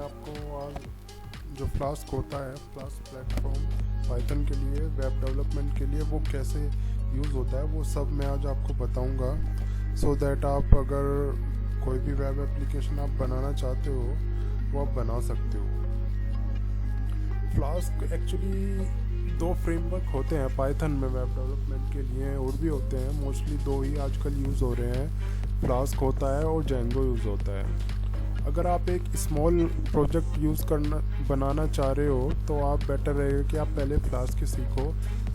आपको आज जो फ्लास्क होता है, फ्लास्क प्लेटफॉर्म पाइथन के लिए, वेब डेवलपमेंट के लिए, वो कैसे यूज़ होता है वो सब मैं आज आपको बताऊंगा, सो दैट आप अगर कोई भी वेब एप्लीकेशन आप बनाना चाहते हो वो आप बना सकते हो। फ्लास्क एक्चुअली दो फ्रेमवर्क होते हैं पाइथन में वेब डेवलपमेंट के लिए, और भी होते हैं, मोस्टली दो ही आजकल यूज़ हो रहे हैं। फ्लास्क होता है और जेंगो यूज़ होता है। अगर आप एक स्मॉल प्रोजेक्ट बनाना चाह रहे हो तो आप बेटर रहेगा कि आप पहले फ्लास्क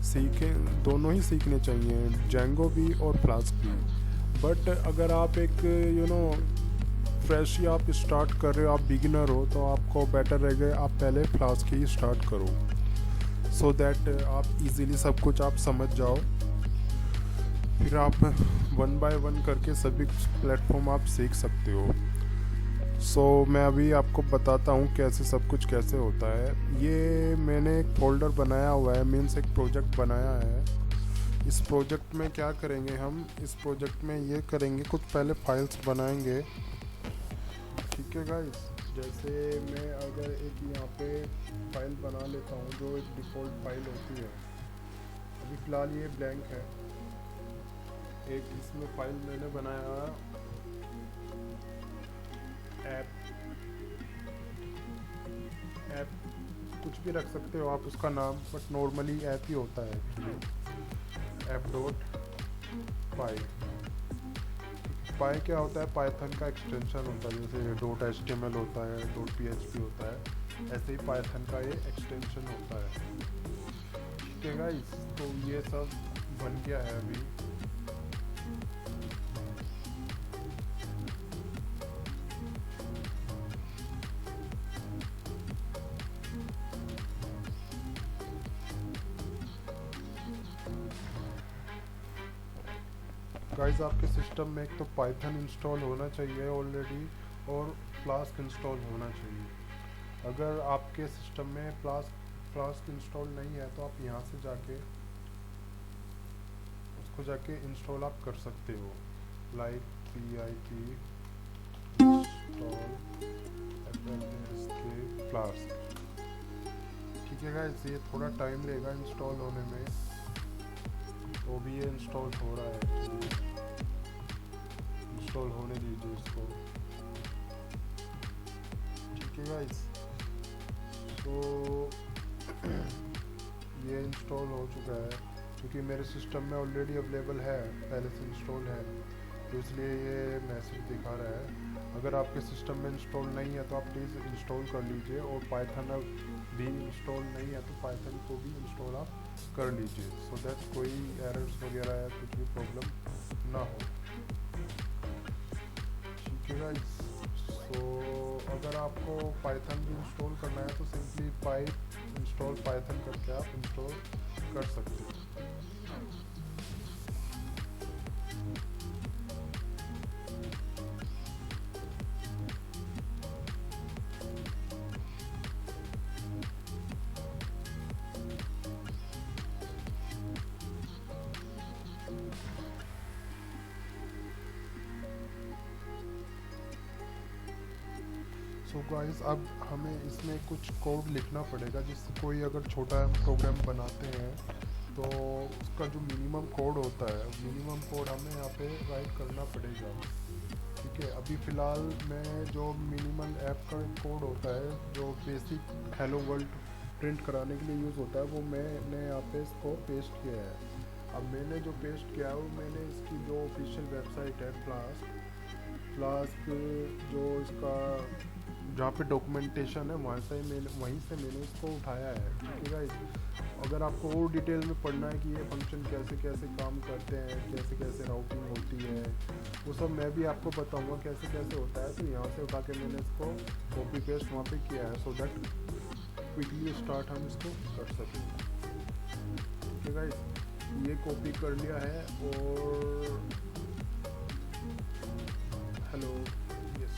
सीखें। दोनों ही सीखने चाहिए, जेंगो भी और फ्लास्क भी। बट अगर आप एक फ्रेश ही आप स्टार्ट कर रहे हो, आप बिगिनर हो, तो आपको बेटर रहेगा आप पहले फ्लास्क ही स्टार्ट करो, सो दैट आप इजीली सब कुछ आप समझ जाओ। फिर आप वन बाय वन करके सभी प्लेटफॉर्म आप सीख सकते हो। मैं अभी आपको बताता हूँ कैसे सब कुछ कैसे होता है। ये मैंने एक फोल्डर बनाया हुआ है, मीन्स एक प्रोजेक्ट बनाया है। इस प्रोजेक्ट में क्या करेंगे हम, इस प्रोजेक्ट में ये करेंगे, कुछ पहले फाइल्स बनाएंगे, ठीक है गाइस। जैसे मैं अगर एक यहाँ पे फाइल बना लेता हूँ जो एक डिफ़ॉल्ट फाइल होती है, अभी फ़िलहाल ये ब्लैंक है। एक इसमें फाइल मैंने बनाया ऐप कुछ भी रख सकते हो आप उसका नाम, बट नॉर्मली ऐप ही होता है एक्चुअली। ऐप डॉट पाई। पाई क्या होता है, पाइथन का एक्सटेंशन होता है। जैसे डॉट HTML होता है, डॉट PHP होता है, ऐसे ही पाइथन का ये एक्सटेंशन होता है, ठीक है गाइस। तो ये सब बन गया है अभी। गाइस आपके सिस्टम में एक तो पाइथन इंस्टॉल होना चाहिए ऑलरेडी, और फ्लास्क इंस्टॉल होना चाहिए। अगर आपके सिस्टम में फ्लास्क इंस्टॉल नहीं है तो आप यहाँ से जाके उसको जाके इंस्टॉल आप कर सकते हो, लाइक pip इंस्टॉल फ्लास्क, ठीक है गाइस। ये थोड़ा टाइम लेगा इंस्टॉल होने में, तो भी ये इंस्टॉल हो रहा है, इंस्टॉल होने दीजिए इसको, ठीक है गाइस। तो ये इंस्टॉल हो चुका है, क्योंकि मेरे सिस्टम में ऑलरेडी अवेलेबल है, पहले से इंस्टॉल है, तो इसलिए ये मैसेज दिखा रहा है। अगर आपके सिस्टम में इंस्टॉल नहीं है तो आप प्लीज़ इंस्टॉल कर लीजिए, और पाइथन भी इंस्टॉल नहीं है तो पाइथन को भी इंस्टॉल आप कर लीजिए, सो दैट कोई एरर्स वगैरह या कुछ भी प्रॉब्लम ना हो, ठीक है गाइस। अगर आपको पाइथन भी इंस्टॉल करना है तो सिंपली पाइप इंस्टॉल पाइथन करके आप इंस्टॉल कर सकते हो। गाइस अब हमें इसमें कुछ कोड लिखना पड़ेगा, जिससे कोई अगर छोटा प्रोग्राम बनाते हैं तो उसका जो मिनिमम कोड होता है, मिनिमम कोड हमें यहाँ पे राइट करना पड़ेगा, ठीक है। अभी फ़िलहाल मैं जो मिनिमल ऐप का कोड होता है, जो बेसिक हेलो वर्ल्ड प्रिंट कराने के लिए यूज़ होता है, वो मैंने यहाँ पे इसको पेस्ट किया है। अब मैंने जो पेस्ट किया है वो मैंने इसकी जो ऑफिशियल वेबसाइट है फ्लास्क जो इसका जहाँ पे डॉक्यूमेंटेशन है वहीं से मैंने इसको उठाया है, ठीक है गाइस। अगर आपको और डिटेल में पढ़ना है कि ये फंक्शन कैसे कैसे काम करते हैं, कैसे कैसे राउटिंग होती है, वो सब मैं भी आपको बताऊंगा कैसे कैसे होता है। तो यहाँ से उठा के मैंने इसको कॉपी पेस्ट वहाँ पे किया है, सो दैट क्विकली स्टार्ट हम इसको कर सकें, ठीक है गाइस। ये कॉपी कर लिया है, और हेलो, यस,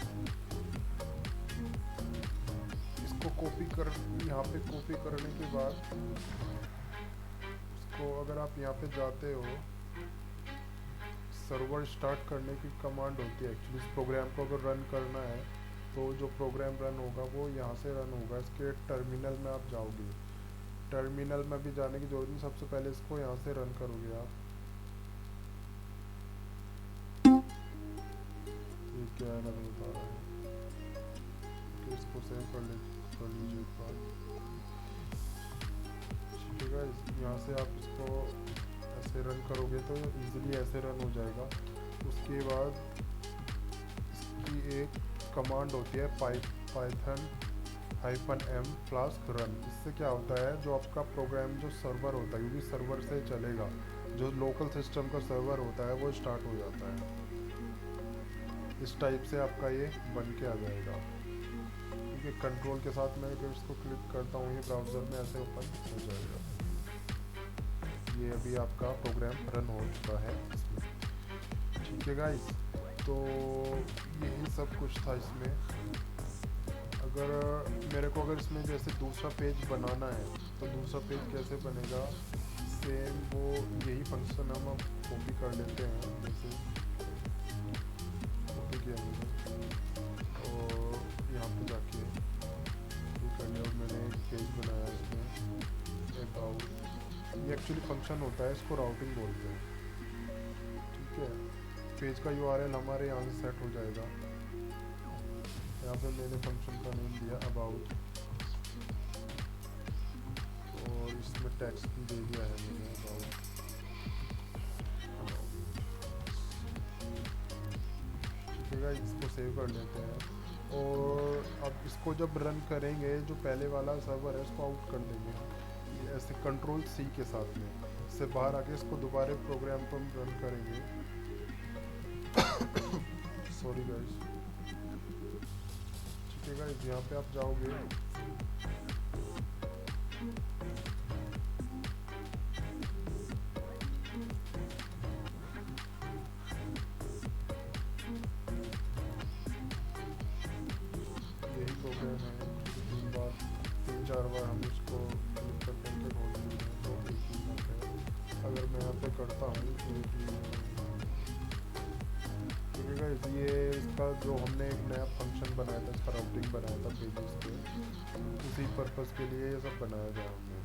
इसको कॉपी कर यहाँ पे कॉपी करने के बाद इसको अगर आप यहाँ पे जाते हो, सर्वर स्टार्ट करने की कमांड होती है एक्चुअली। इस प्रोग्राम को अगर रन करना है तो जो प्रोग्राम रन होगा वो यहाँ से रन होगा। इसके टर्मिनल में आप जाओगे, टर्मिनल में भी जाने की जरूरत नहीं, सबसे पहले इसको यहाँ से रन करोगे आप। ये क्या है बता रहा है, तो इसको सेव कर लीजिए एक बार। ठीक है, यहाँ से आप इसको ऐसे रन करोगे तो इजीली ऐसे रन हो जाएगा। उसके बाद इसकी एक कमांड होती है पाइथन -m फ्लास्क रन। इससे क्या होता है, जो आपका प्रोग्राम जो सर्वर होता है, क्योंकि सर्वर से चलेगा, जो लोकल सिस्टम का सर्वर होता है वो स्टार्ट हो जाता है। इस टाइप से आपका ये बन के आ जाएगा। क्योंकि कंट्रोल के साथ मैं अगर इसको क्लिक करता हूँ ये ब्राउज़र में ऐसे ओपन हो जाएगा। ये अभी आपका प्रोग्राम रन हो चुका है इसमें। ठीक है गाइस, तो यही सब कुछ था इसमें। अगर मेरे को अगर इसमें जैसे दूसरा पेज बनाना है तो दूसरा पेज कैसे बनेगा, सेम वो यही फंक्शन हम कॉपी कर लेते हैं। जैसे कॉपी किया मैंने और यहाँ पे जाके ये कर लिया और मैंने एक पेज बनाया इसमें अबाउट। ये एक्चुअली फंक्शन होता है, इसको राउटिंग बोलते हैं। ठीक है, पेज का URL हमारे यहाँ से सेट हो जाएगा। यहाँ पे मैंने फंक्शन का नेम दिया अबाउट और इसमें टेक्स्ट दे दिया है मैंने अबाउट। ठीक है, इसको सेव कर लेते हैं और अब इसको जब रन करेंगे, जो पहले वाला सर्वर है इसको आउट कर देंगे ऐसे Ctrl+C के साथ में। इससे बाहर आके इसको दोबारा प्रोग्राम को हम रन करेंगे। Sorry guys. ठीक है गाइस, यहाँ पे आप जाओगे यही प्रोग्राम है, 3-4 बार हम इसको क्लिक करके खोल देंगे तो अगर मैं यहाँ पे करता हूँ ठीक है गाइस, ये इसका जो हमने एक नया फंक्शन बनाया था, इसका राउटिंग बनाया था पेजेस पे, उसी पर्पस के लिए ये सब बनाया था हमने।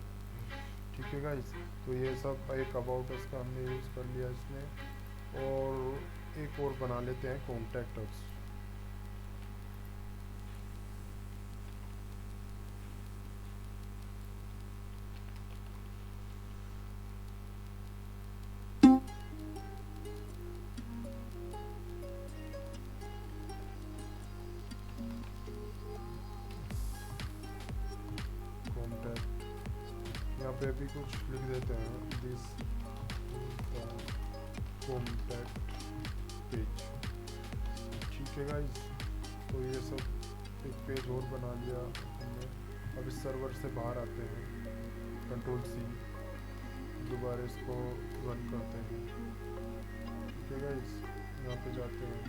ठीक है गाइस, तो ये सब एक अबाउट अस का हमने यूज़ कर लिया इसमें। और एक और बना लेते हैं कॉन्टैक्ट अस। यहाँ पे भी कुछ लिख देते हैं, दिस कॉन्टैक्ट पेज। ठीक है गाइस, तो ये सब एक पेज और बना लिया हमने। अब इस सर्वर से बाहर आते हैं, Ctrl+C, दोबारा इसको रन करते हैं। ठीक है गाइस, यहाँ पे जाते हैं,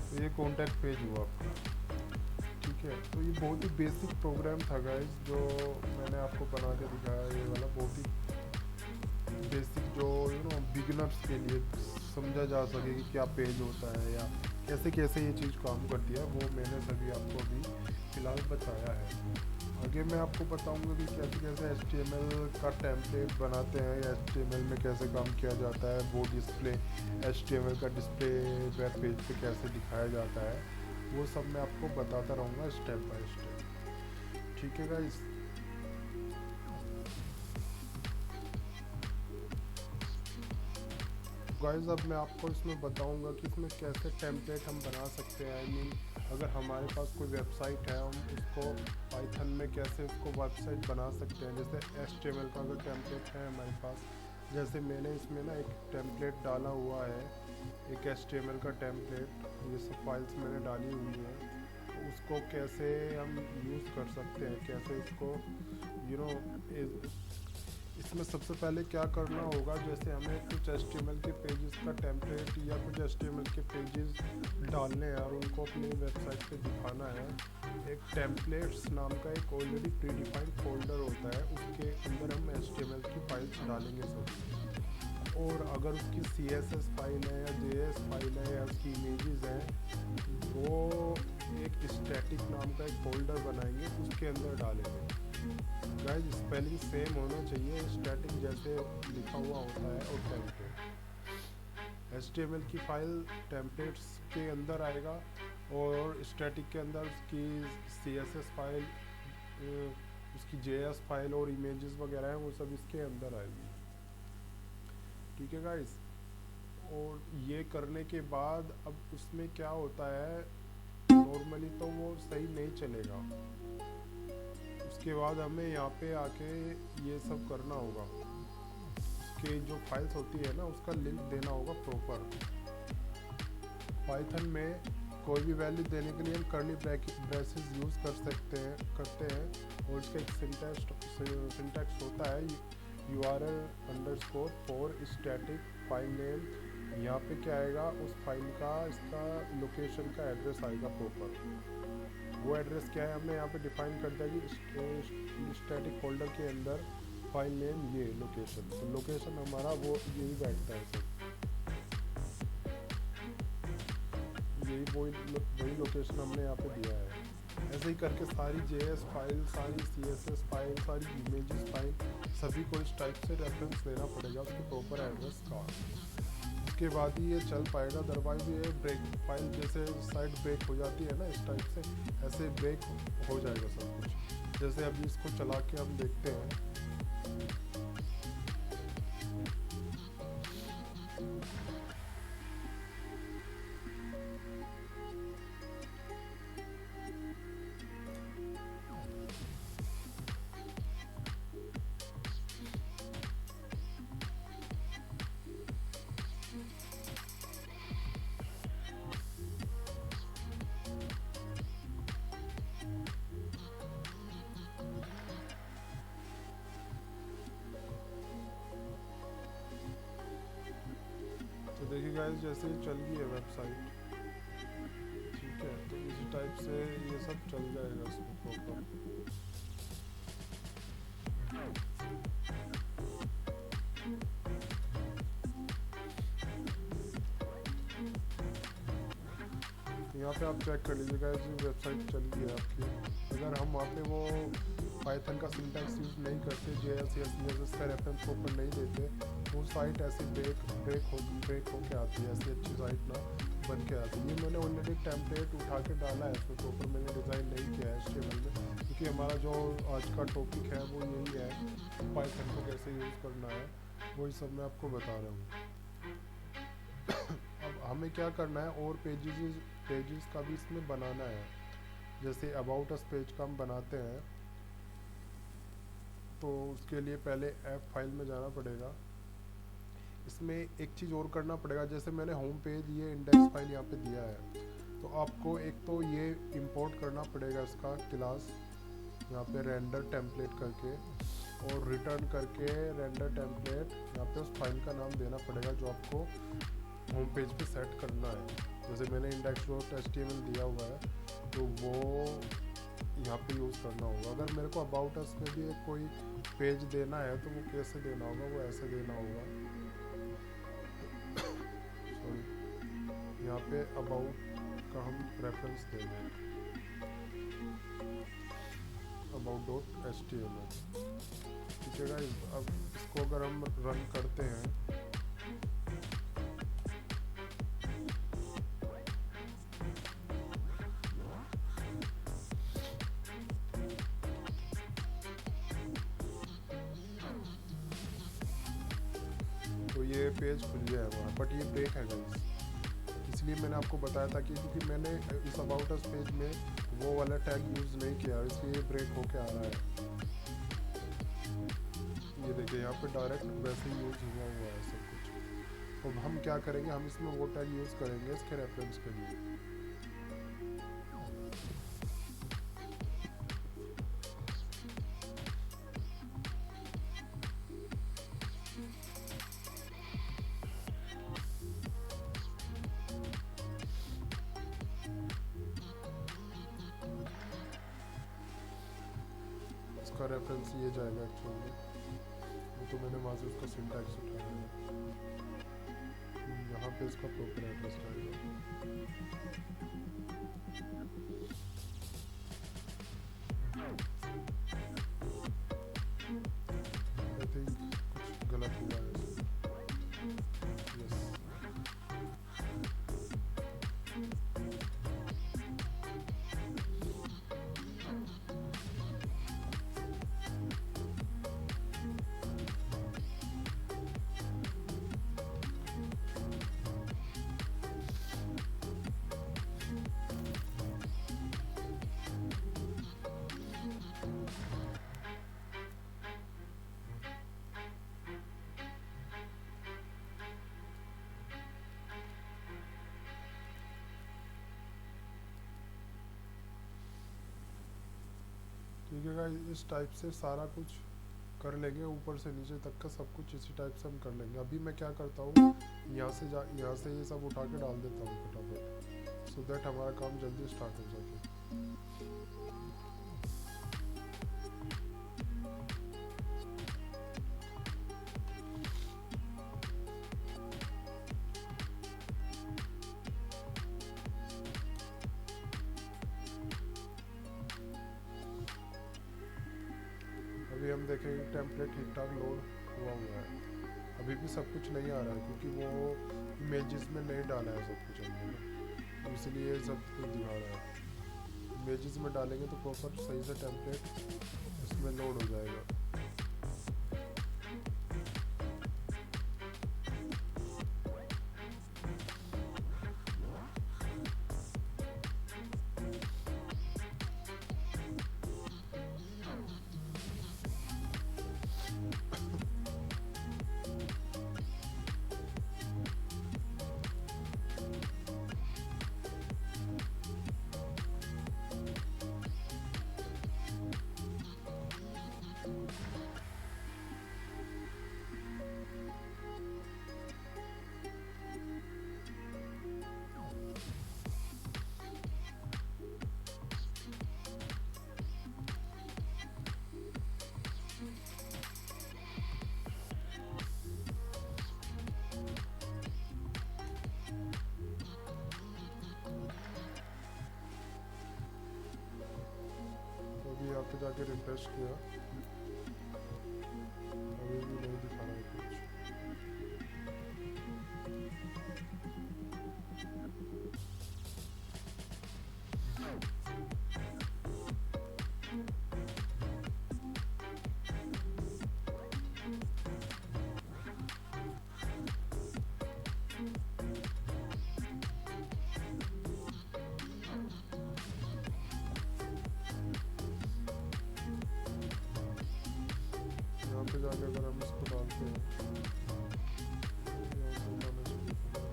तो ये कॉन्टैक्ट पेज हुआ आपका। ठीक है, तो ये बहुत ही बेसिक प्रोग्राम था गाइस जो मैंने आपको बना के दिखाया। ये वाला बहुत ही बेसिक, जो बिगिनर्स के लिए समझा जा सके कि क्या पेज होता है या कैसे कैसे ये चीज़ काम करती है, वो मैंने सभी आपको अभी फ़िलहाल बताया है। आगे मैं आपको बताऊंगा कि कैसे कैसे HTML का टेम्पलेट बनाते हैं या HTML में कैसे काम किया जाता है, वो डिस्प्ले HTML का डिस्प्ले वेब पेज पे कैसे दिखाया जाता है, वो सब मैं आपको बताता रहूँगा स्टेप बाय स्टेप। ठीक है गाइस, अब मैं आपको इसमें बताऊंगा कि इसमें कैसे टेम्पलेट हम बना सकते हैं। आई मीन अगर हमारे पास कोई वेबसाइट है, हम उसको पाइथन में कैसे उसको वेबसाइट बना सकते हैं। जैसे HTML का अगर टेम्पलेट है हमारे पास, जैसे मैंने इसमें ना एक टेम्पलेट डाला हुआ है, एक HTML का टेम्पलेट, ये सब फाइल्स मैंने डाली हुई है, तो उसको कैसे हम यूज़ कर सकते हैं, कैसे उसको इसमें सबसे पहले क्या करना होगा, जैसे हमें कुछ HTML के पेजेस का टेम्पलेट या कुछ HTML के पेजेस डालने हैं और उनको अपनी वेबसाइट पे दिखाना है। एक टेम्पलेट्स नाम का एक ऑलरेडी प्री डिफाइंड फोल्डर होता है, उसके अंदर हम HTML की फाइल्स डालेंगे सब। और अगर उसकी CSS फाइल है या JS फाइल है या उसकी इमेजेस हैं, वो एक स्टैटिक नाम का एक फोल्डर बनाएंगे, उसके अंदर डालेंगे। गाइस स्पेलिंग सेम होना चाहिए, स्टैटिक जैसे लिखा हुआ होता है और टेम्पलेट। HTML की फाइल टेम्पलेट्स के अंदर आएगा और स्टैटिक के अंदर उसकी CSS फाइल, उसकी JS फाइल और इमेजेस वगैरह हैं वो सब इसके अंदर आएगी। ठीक है गाइस। और ये करने के बाद अब उसमें क्या होता है, नॉर्मली तो वो सही नहीं चलेगा। उसके बाद हमें यहाँ पे आके ये सब करना होगा, उसके जो फाइल्स होती है ना उसका लिंक देना होगा प्रॉपर। पाइथन में कोई भी वैल्यू देने के लिए हम कर्ली ब्रेसेस यूज़ करते हैं और इसका एक सिंटैक्स होता है URL_for स्टैटिक फाइल नेम। यहाँ पे क्या आएगा, उस फाइल का इसका लोकेशन का एड्रेस आएगा प्रॉपर। वो एड्रेस क्या है हमने यहाँ पे डिफाइन कर दिया कि स्टैटिक फोल्डर के अंदर फाइल नेम ये लोकेशन, तो लोकेशन हमारा वो यही बैठता है सब, यही वही लोकेशन हमने यहाँ पे दिया है। ऐसे ही करके सारी JS फाइल, सारी CSS फाइल, सारी इमेजेस फाइल, सभी को इस टाइप से रेफरेंस देना पड़ेगा उसके प्रॉपर एड्रेस का। उसके बाद ही ये चल पाएगा, अदरवाइज ये ब्रेक फाइल जैसे साइड ब्रेक हो जाती है ना इस टाइप से, ऐसे ब्रेक हो जाएगा सब कुछ। जैसे अभी इसको चला के हम देखते हैं, तो देखिए गाइस जैसे ही चल गई है वेबसाइट, ठीक है, तो इसी टाइप से ये सब चल जाएगा इसमें प्रॉपर। यहाँ पे आप चेक कर लीजिएगा, वेबसाइट चल गई है आपकी। अगर हम वहाँ पे वो पाइथन का सिंटैक्स यूज़ नहीं करते, JS या CSS का रेफरेंस प्रॉपर नहीं देते, वो साइट ऐसी ब्रेक हो के आती है, ऐसी अच्छी साइट ना बन के आती है। ये मैंने ऑलरेडी टेम्पलेट उठा के डाला है इसमें, प्रॉपर मैंने डिज़ाइन नहीं किया है HTML में, क्योंकि हमारा जो आज का टॉपिक है वो यही है, पाइथन को कैसे यूज़ करना है, वही सब मैं आपको बता रहा हूँ। अब हमें क्या करना है, और पेजेस का भी इसमें बनाना है। जैसे अबाउट अस पेज का हम बनाते हैं, तो उसके लिए पहले ऐप फाइल में जाना पड़ेगा। इसमें एक चीज़ और करना पड़ेगा, जैसे मैंने होम पेज ये इंडेक्स फाइल यहाँ पे दिया है, तो आपको एक तो ये इंपोर्ट करना पड़ेगा इसका क्लास, यहाँ पे रेंडर टेम्पलेट करके, और रिटर्न करके रेंडर टेम्पलेट, यहाँ पे उस फाइल का नाम देना पड़ेगा जो आपको होम पेज पे सेट करना है। जैसे मैंने index.html दिया हुआ है, तो वो यहाँ पे यूज़ करना होगा। अगर मेरे को अबाउट अस में भी एक कोई पेज देना है तो वो कैसे देना होगा, वो ऐसे देना होगा। सॉरी, यहाँ पे अबाउट का हम रेफरेंस दे दें, about.html। ठीक है गाइस, अब इसको अगर हम रन करते हैं, तो ये पेज खुल गया है हमारा, बट ये ब्रेक है गाइस, इसलिए मैंने आपको बताया था कि क्योंकि मैंने इस अबाउट अस पेज में वो वाला टैग यूज़ नहीं किया, इसलिए ब्रेक होके आ रहा है। ये देखिए यहाँ पे डायरेक्ट वैसे ही यूज़ हुआ है सब कुछ। अब हम क्या करेंगे, हम इसमें वो टैग यूज़ करेंगे इसके रेफरेंस के लिए। इसका रेफरेंस ये जाएगा एक्चुअली, वो तो मैंने वहाँ से उसका सिंटैक्स उठाया है। पे इसका प्रॉपर एड्रेस आएगा। आई थिंक कुछ गलत हुआ है इसमें। यस, ठीक है गाइस, इस टाइप से सारा कुछ कर लेंगे, ऊपर से नीचे तक का सब कुछ इसी टाइप से हम कर लेंगे। अभी मैं क्या करता हूँ, यहाँ से ये सब उठा के डाल देता हूँ फटाफट, सो दैट हमारा काम जल्दी स्टार्ट हो सके। अभी हम देखेंगे टेम्पलेट ठीक ठाक लोड हुआ है। अभी भी सब कुछ नहीं आ रहा है क्योंकि वो इमेजेस में नहीं डाला है सब कुछ हमने ना, इसलिए सब कुछ दिखा रहा है। इमेजेस में डालेंगे तो प्रॉपर सही से टेम्पलेट इसमें लोड हो जाएगा। यहाँ पे जाके रिफ्रेश किया, अभी भी नहीं दिखा रहा है कुछ। यहाँ पे जाके अगर हम इसको डालते हैं, यहाँ से उठाना शुरू करें,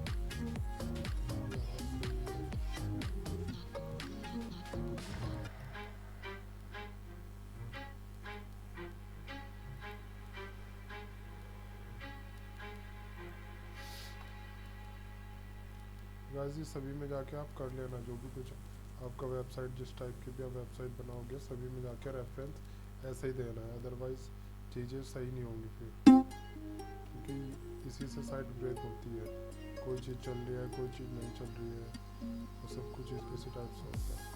गाइस ये सभी में जाके आप कर लेना, जो भी कुछ आपका वेबसाइट जिस टाइप की भी आप वेबसाइट बनाओगे सभी में जाके रेफरेंस ऐसे ही देना है, अदरवाइज़ चीज़ें सही नहीं होंगी फिर, क्योंकि इसी से साइट ब्रेक होती है। कोई चीज़ चल रही है, कोई चीज़ नहीं चल रही है, वो सब कुछ इसी टाइप से होता है।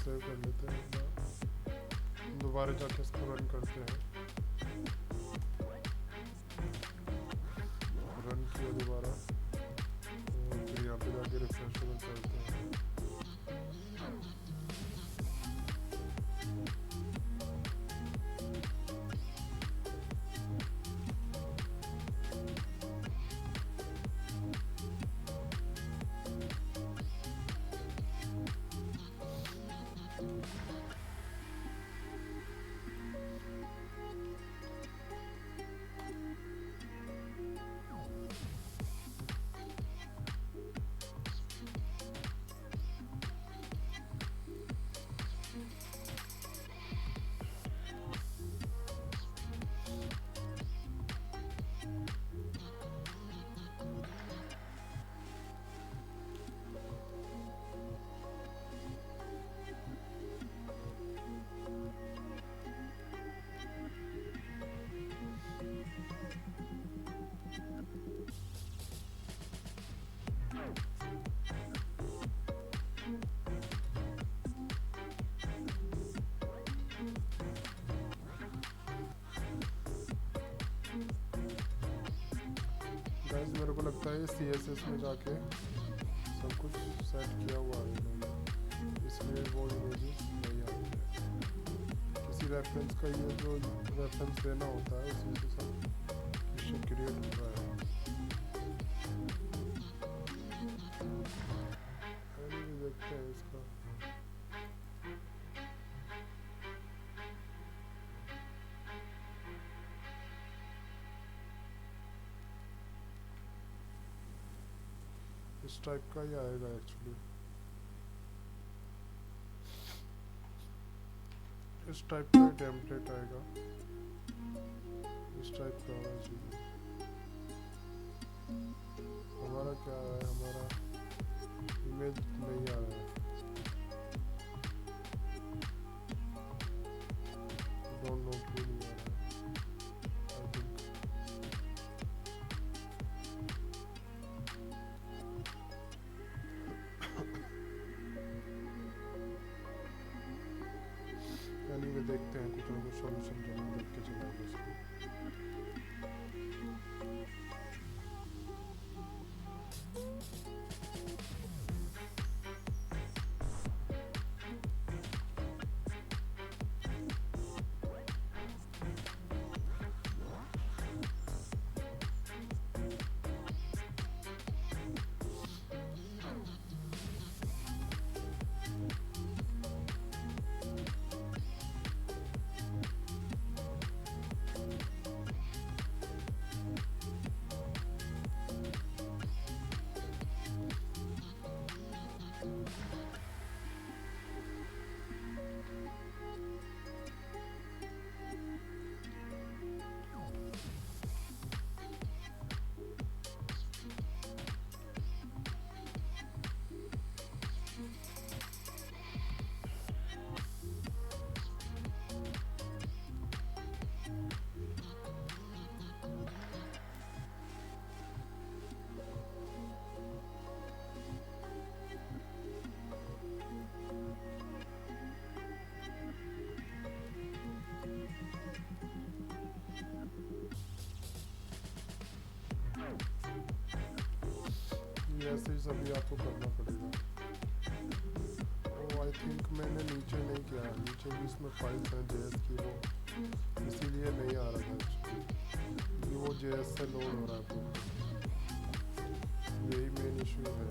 सेव कर लेते हैं, एक बार दोबारा जाके इसको रन करते हैं। रन किया दोबारा और फिर यहाँ पे जाके रिफ्रेश करते हैं। लगता है CSS में जाके सब कुछ सेट किया हुआ है इन्होंने, इसलिए वो इमेजेस नहीं आती है। किसी रेफरेंस का ये जो रेफरेंस देना होता है उसी से सब इशू क्रिएट हो रहा है। देखते हैं इसका। इस टाइप का ही आएगा एक्चुअली, इस टाइप का टेम्पलेट आएगा, इस टाइप का होना चाहिए। हमारा क्या है, हमारा इमेज नहीं आ रहा है, डोंट नो क्यों नहीं आ रहा है। आई थिंक एनीवे देखते हैं, कुछ ना कुछ सॉल्यूशन जरूर देख के चलाएंगे इसको। ऐसे ही सभी आपको करना पड़ेगा। आई थिंक मैंने नीचे नहीं किया, नीचे भी इसमें फाइल्स हैं JS की, वो इसीलिए नहीं आ रहा था एक्चुअली, वो JS से लोड हो रहा है पूरा, यही मेन इशू है।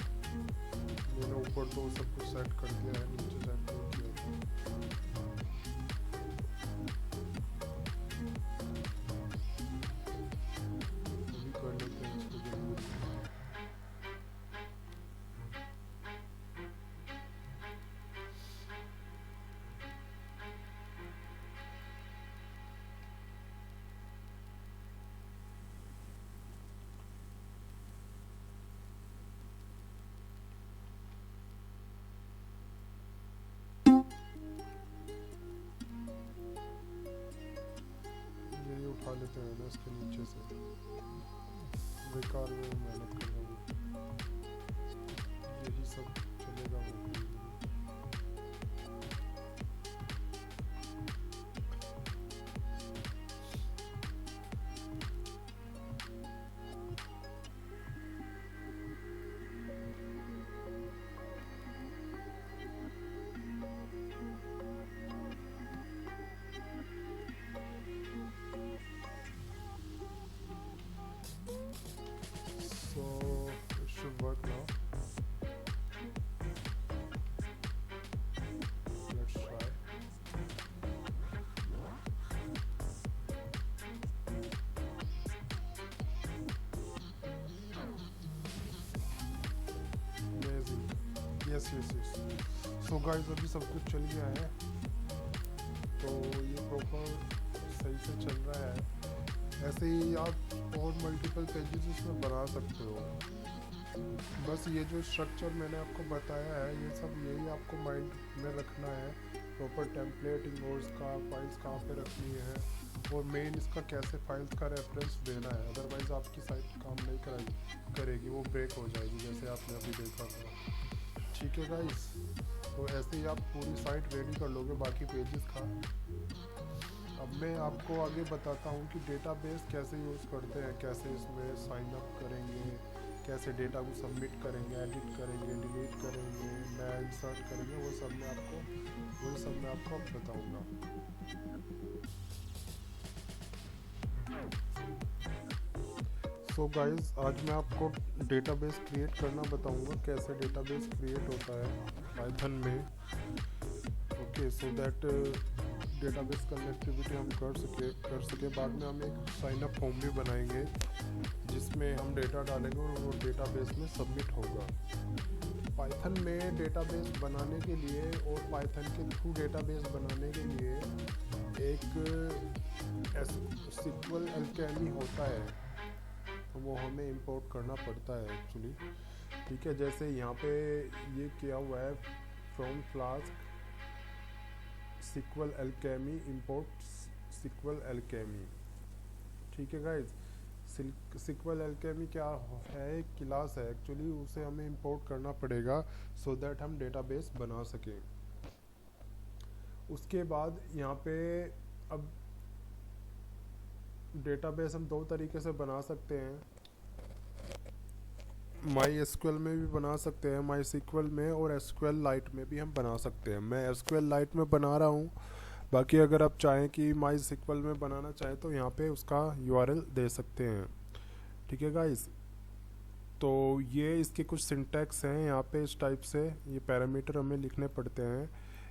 मैंने ऊपर तो सब कुछ सेट कर दिया है, नीचे सेट नहीं किया था। अभी कर लेते हैं इसको जल्दी। उठा लेते हैं ना इसके नीचे से, बेकार में मेहनत कर रहा हूँ, यही सब चलेगा वो। Yes yes yes. So guys अभी सब कुछ चल गया है, तो ये प्रॉपर सही से चल रहा है। ऐसे ही आप और मल्टीपल पेजेस इसमें बना सकते हो। बस ये जो स्ट्रक्चर मैंने आपको बताया है, ये सब यही आपको माइंड में रखना है। प्रॉपर टेम्पलेट इनवॉइस का, फाइल्स कहाँ पे रखनी है, और मेन इसका कैसे फाइल्स का रेफरेंस देना है। अदरवाइज़ आपकी साइट काम नहीं करेगी, वो ब्रेक हो जाएगी, जैसे आपने अभी देखा था। ठीक है गाइस, तो ऐसे ही आप पूरी साइट रेडी कर लोगे, बाकी पेजेस का। अब मैं आपको आगे बताता हूँ कि डेटाबेस कैसे यूज़ करते हैं, कैसे इसमें साइन अप करेंगे, कैसे डेटा को सबमिट करेंगे, एडिट करेंगे, डिलीट करेंगे, नया इंसर्ट करेंगे, वो सब मैं आपको अब बताऊँगा। सो गाइस, आज मैं आपको डेटाबेस क्रिएट करना बताऊँगा, कैसे डेटाबेस क्रिएट होता है पाइथन में। Okay, so that database connectivity हम कर सके। बाद में हम एक साइन अप फॉर्म भी बनाएंगे जिसमें हम डेटा डालेंगे और वो डेटाबेस में सबमिट होगा। पाइथन में डेटाबेस बनाने के लिए और पाइथन के थ्रू डेटाबेस बनाने के लिए एक SQL एल्केमी होता है, तो वो हमें इंपोर्ट करना पड़ता है एक्चुअली। ठीक है, जैसे यहाँ पे ये किया हुआ है, from flask SQL alchemy import SQL alchemy. ठीक है गाइज, SQL एल्केमी क्या है, एक क्लास है एक्चुअली, उसे हमें इंपोर्ट करना पड़ेगा सो दैट हम डेटाबेस बना सकें। उसके बाद यहाँ पे अब डेटाबेस हम दो तरीके से बना सकते हैं, MySQL में भी बना सकते हैं, MySQL में, और SQLite में भी हम बना सकते हैं। मैं SQLite में बना रहा हूँ, बाकी अगर आप चाहें कि MySQL में बनाना चाहें तो यहाँ पे उसका URL दे सकते हैं। ठीक है गाइस, तो ये इसके कुछ सिंटैक्स हैं यहाँ पे, इस टाइप से ये पैरामीटर हमें लिखने पड़ते हैं,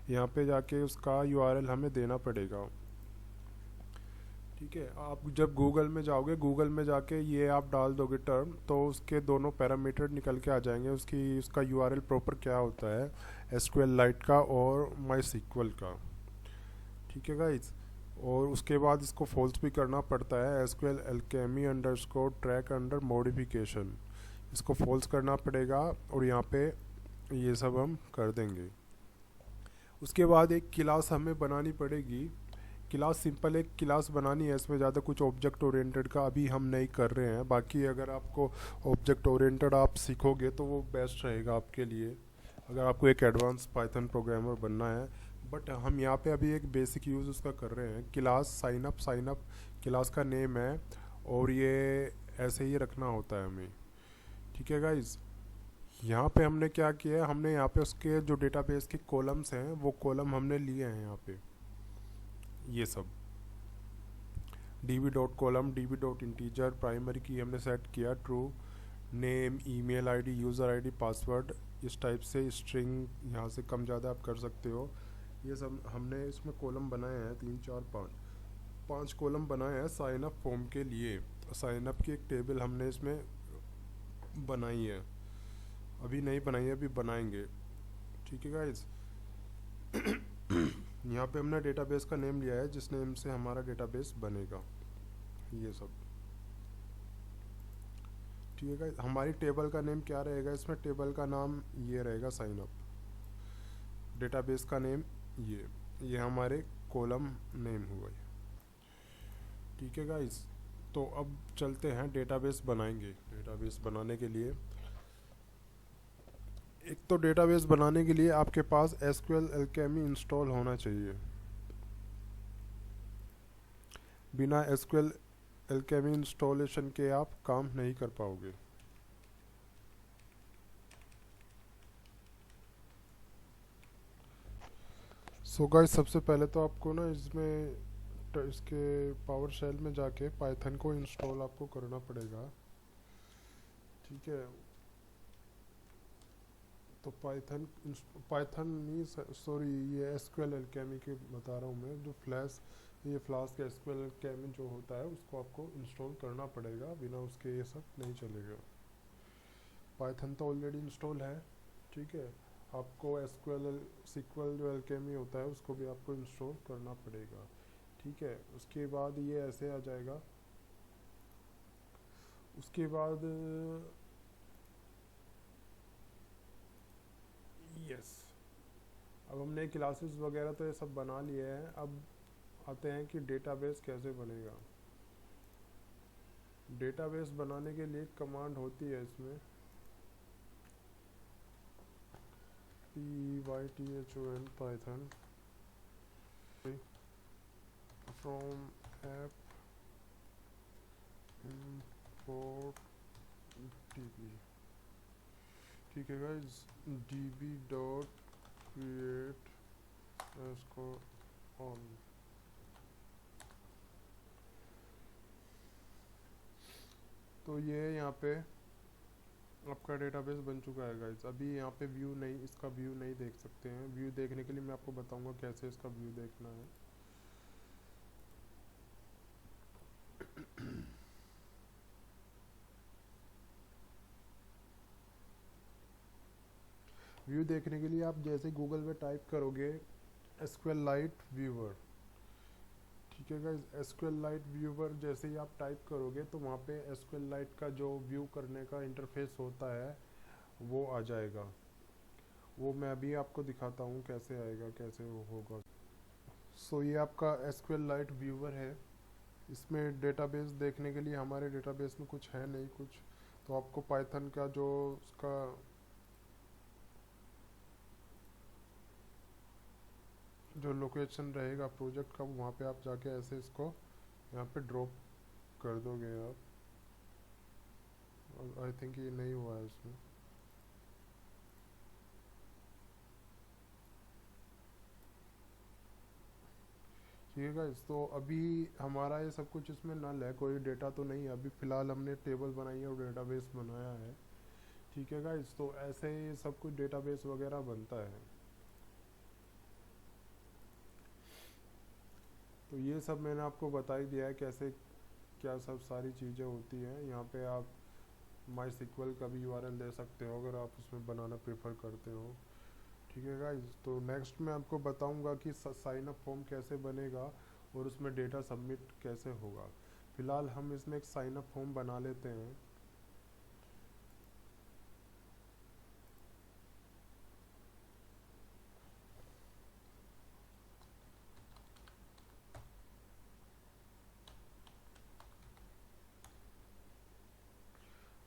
यहाँ पे जाके उसका URL हमें देना पड़ेगा। ठीक है, आप जब गूगल में जाओगे, गूगल में जाके ये आप डाल दोगे टर्म, तो उसके दोनों पैरामीटर निकल के आ जाएंगे, उसका URL प्रॉपर क्या होता है SQLite का और MySQL का। ठीक है गाइज, और उसके बाद इसको फॉल्स भी करना पड़ता है, SQL alchemy _ track under modification, इसको फॉल्स करना पड़ेगा और यहाँ पे ये सब हम कर देंगे। उसके बाद एक क्लास हमें बनानी पड़ेगी। क्लास सिंपल एक क्लास बनानी है, इसमें ज़्यादा कुछ ऑब्जेक्ट ओरिएंटेड का अभी हम नहीं कर रहे हैं। बाकी अगर आपको ऑब्जेक्ट ओरिएंटेड आप सीखोगे तो वो बेस्ट रहेगा आपके लिए, अगर आपको एक एडवांस पाइथन प्रोग्रामर बनना है। बट हम यहाँ पे अभी एक बेसिक यूज़ उसका कर रहे हैं। क्लास साइन अप क्लास का नेम है और ये ऐसे ही रखना होता है हमें। ठीक है गाइज, यहाँ पे हमने क्या किया है, हमने यहाँ पे उसके जो डेटाबेस के कॉलम्स हैं वो कॉलम हमने लिए हैं यहाँ पे, ये सब db.column, db.integer, प्राइमरी की हमने सेट किया true, name, email ID, user ID, password, इस टाइप से स्ट्रिंग यहाँ से कम ज़्यादा आप कर सकते हो। ये सब हमने इसमें कॉलम बनाए हैं, 3 4 5 कॉलम बनाए हैं साइन अप फॉर्म के लिए। साइन अप की एक टेबल हमने इसमें बनाई है, अभी नहीं बनाई है, अभी बनाएंगे। ठीक है गाइज, यहाँ पे हमने डेटाबेस का नेम लिया है जिस नेम से हमारा डेटाबेस बनेगा, ये सब। ठीक है गाइस, हमारी टेबल का नेम क्या रहेगा, इसमें टेबल का नाम ये रहेगा साइन अप, डेटाबेस का नेम ये हमारे कॉलम नेम हुआ ये। ठीक है गाइस, तो अब चलते हैं डेटाबेस बनाएंगे। डेटाबेस बनाने के लिए एक तो डेटाबेस बनाने के लिए आपके पास SQL alchemy इंस्टॉल होना चाहिए। बिना SQL alchemy इंस्टॉलेशन के आप काम नहीं कर पाओगे। सो गाइस, सबसे पहले तो आपको ना इसके पावर शेल में जाके पाइथन को इंस्टॉल आपको करना पड़ेगा। ठीक है, तो पाइथन नहीं, सॉरी, ये SQL alchemy के बता रहा हूँ मैं, जो फ्लास्क SQL alchemy जो होता है उसको आपको इंस्टॉल करना पड़ेगा, बिना उसके ये सब नहीं चलेगा। पाइथन तो ऑलरेडी इंस्टॉल है। ठीक है, आपको SQL जो alchemy होता है उसको भी आपको इंस्टॉल करना पड़ेगा। ठीक है, उसके बाद ये ऐसे आ जाएगा। उसके बाद यस, अब हमने क्लासेस वगैरह तो ये सब बना लिए हैं। अब आते हैं कि डेटाबेस कैसे बनेगा। डेटाबेस बनाने के लिए कमांड होती है इसमें, python Python from app import db। ठीक है गाइज, db डॉट क्रिएट इसको ऑन। तो ये यहाँ पे आपका डेटाबेस बन चुका है गाइज। अभी यहाँ पे व्यू नहीं, इसका व्यू नहीं देख सकते हैं। व्यू देखने के लिए मैं आपको बताऊंगा कैसे इसका व्यू देखना है। व्यू देखने के लिए आप जैसे गूगल में टाइप करोगे SQLite व्यूवर, ठीक है गाइज, SQLite व्यूवर जैसे ही आप टाइप करोगे तो वहाँ पे SQLite का जो व्यू करने का इंटरफेस होता है वो आ जाएगा। वो मैं अभी आपको दिखाता हूँ कैसे आएगा, कैसे वो होगा। सो ये आपका SQLite व्यूवर है। इसमें डेटाबेस देखने के लिए हमारे डेटाबेस में कुछ है नहीं कुछ, तो आपको पाइथन का जो उसका जो लोकेशन रहेगा प्रोजेक्ट का, वहाँ पे आप जाके ऐसे इसको यहाँ पे ड्रॉप कर दोगे आप। आई थिंक ये नहीं हुआ है इसमें। ठीक है गाइस, तो अभी हमारा ये सब कुछ इसमें नल है, कोई डेटा तो नहीं है अभी फ़िलहाल। हमने टेबल बनाई है और डेटाबेस बनाया है। ठीक है गाइस, तो ऐसे ही सब कुछ डेटाबेस वगैरह बनता है। तो ये सब मैंने आपको बता ही दिया है कैसे क्या सब सारी चीज़ें होती हैं। यहाँ पे आप MySQL का भी यूआरएल दे सकते हो अगर आप उसमें बनाना प्रेफर करते हो। ठीक है गाइज, तो नेक्स्ट मैं आपको बताऊंगा कि साइन अप फॉर्म कैसे बनेगा और उसमें डेटा सबमिट कैसे होगा। फिलहाल हम इसमें एक साइन अप फॉर्म बना लेते हैं।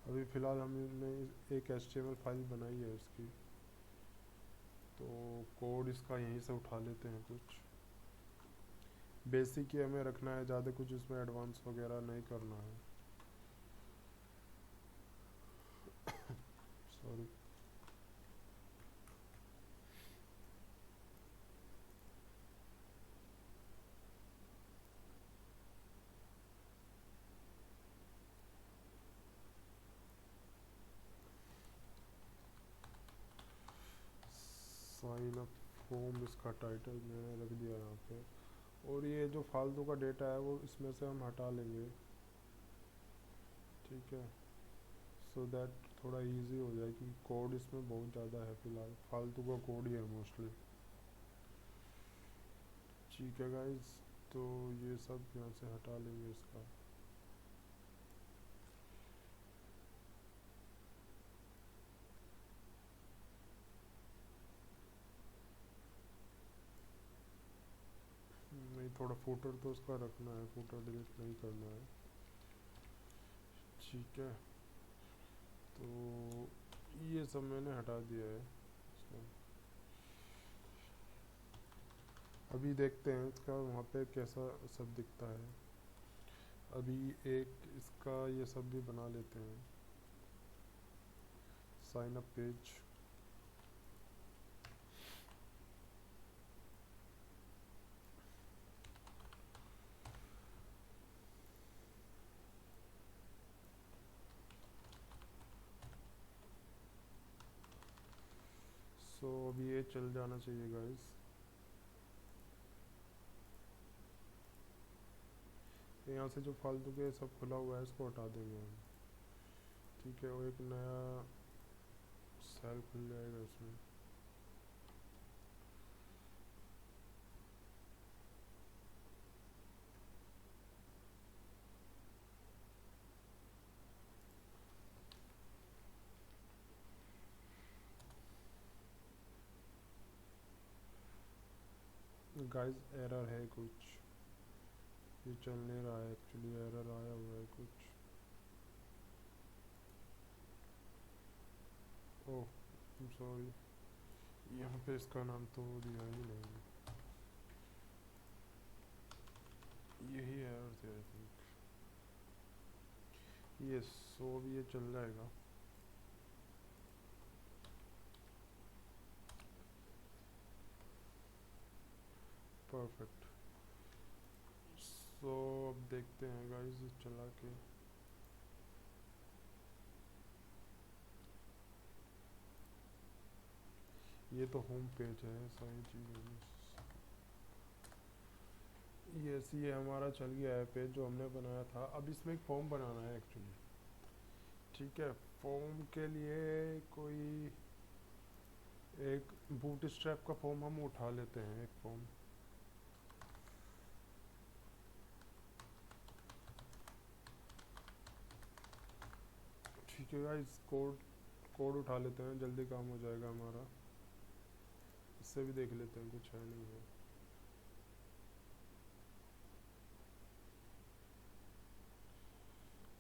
अभी फ़िलहाल हमने एक HTML फाइल बनाई है इसकी, तो कोड इसका यहीं से उठा लेते हैं। कुछ बेसिक ही हमें रखना है, ज़्यादा कुछ इसमें एडवांस वगैरह नहीं करना है। सॉरी। साइन अप फॉर्म इसका टाइटल मैंने रख दिया यहाँ पे, और ये जो फालतू का डेटा है वो इसमें से हम हटा लेंगे। ठीक है, सो दैट थोड़ा इजी हो जाए, कि कोड इसमें बहुत ज़्यादा है, फ़िलहाल फालतू का कोड ही है मोस्टली। ठीक है गाइज, तो ये सब यहाँ से हटा लेंगे इसका। नहीं, थोड़ा फुटर तो इसका रखना है, फुटर डिलीट नहीं करना है। ठीक है, तो ये सब मैंने हटा दिया है इसमें। अभी देखते हैं इसका वहाँ पे कैसा सब दिखता है। अभी एक इसका ये सब भी बना लेते हैं, साइन अप पेज। सो अभी ये चल जाना चाहिए गाइस। यहाँ से जो फालतू के सब खुला हुआ है इसको हटा देंगे हम। ठीक है, वो एक नया सेल खुल जाएगा इसमें। गाइस एरर है कुछ, ये चल नहीं रहा है एक्चुअली, एरर आया हुआ है कुछ। ओह आई एम सॉरी, यहाँ पे इसका नाम तो दिया ही नहीं, यही एरर थे आई थिंक। यस, सो अब ये चल जाएगा। परफेक्ट। सो अब देखते हैं गाइस चला के। ये तो होम पेज है, सारी चीज़ें ये हमारा चल गया है पेज जो हमने बनाया था। अब इसमें एक फॉर्म बनाना है एक्चुअली। ठीक है, फॉर्म के लिए कोई एक बूट स्ट्रैप का फॉर्म हम उठा लेते हैं, एक फॉर्म। ठीक है गाइस, कोड कोड उठा लेते हैं, जल्दी काम हो जाएगा हमारा। इससे भी देख लेते हैं कुछ है नहीं है।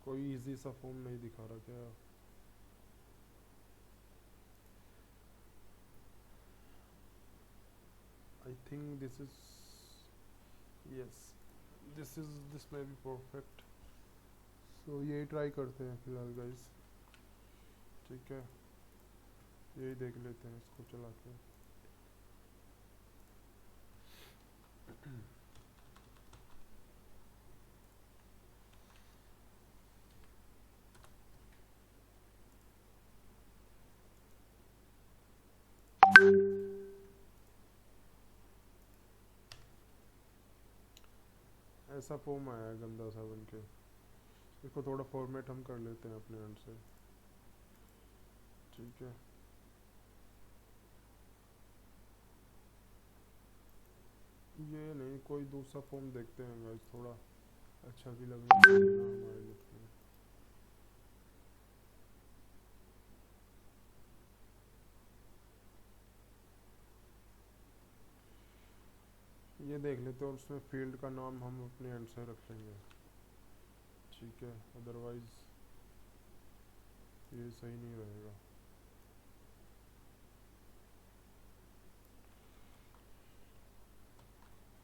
कोई इजी सा फॉर्म नहीं दिखा रहा क्या? I think this is, yes this may be perfect. So यही ट्राई करते हैं फिलहाल गाइस। ठीक है, यही देख लेते हैं इसको चला के। ऐसा फॉर्म आया है गंदा सा बन के। इसको थोड़ा फॉर्मेट हम कर लेते हैं अपने एंड से। ठीक है, ये नहीं, कोई दूसरा फॉर्म देखते हैं गाइस, थोड़ा अच्छा भी लगना चाहिए ना हमारे लिए। ये देख लेते हैं, और उसमें फील्ड का नाम हम अपने एंड से रख लेंगे। ठीक है, अदरवाइज ये सही नहीं रहेगा।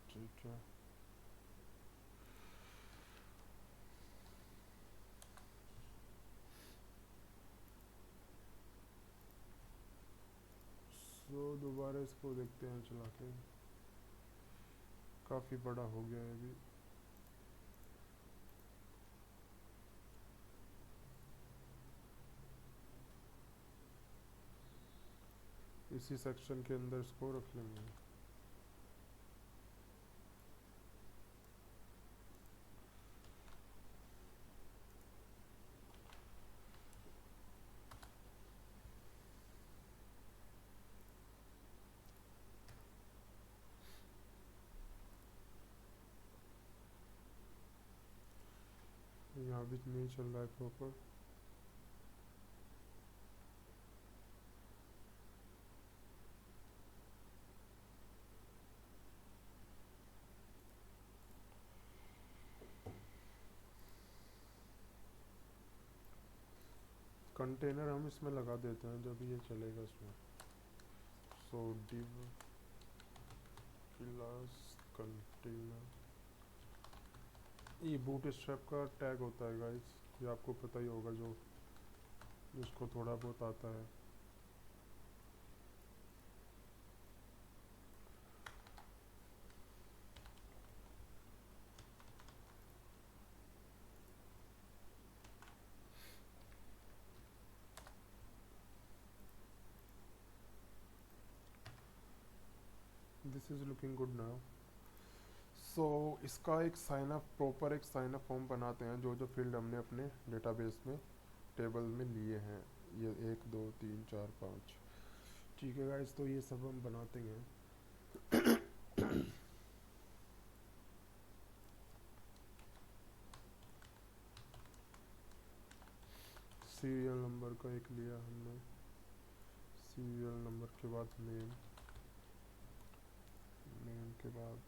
ठीक है, सो दोबारा इसको देखते हैं चला के। काफ़ी बड़ा हो गया है अभी। इसी सेक्शन के अंदर इसको रख लेंगे। यहाँ भी नहीं चल रहा है प्रॉपर। कंटेनर हम इसमें लगा देते हैं जब ये चलेगा इसमें। सो डिव क्लास कंटेनर, ये बूट स्ट्रैप का टैग होता है गाइस, ये आपको पता ही होगा, जो जिसको थोड़ा बहुत आता है। This is looking good now. So इसका एक साइन अप, प्रॉपर एक साइन अप फॉर्म बनाते हैं, जो जो फील्ड हमने अपने डेटाबेस में टेबल में लिए हैं। ये 1 2 3 4 5। ठीक है गाइस, तो ये सब हम बनाते हैं। सीरियल नंबर का एक लिया हमने, सीरियल नंबर के बाद नेम, नेम के बाद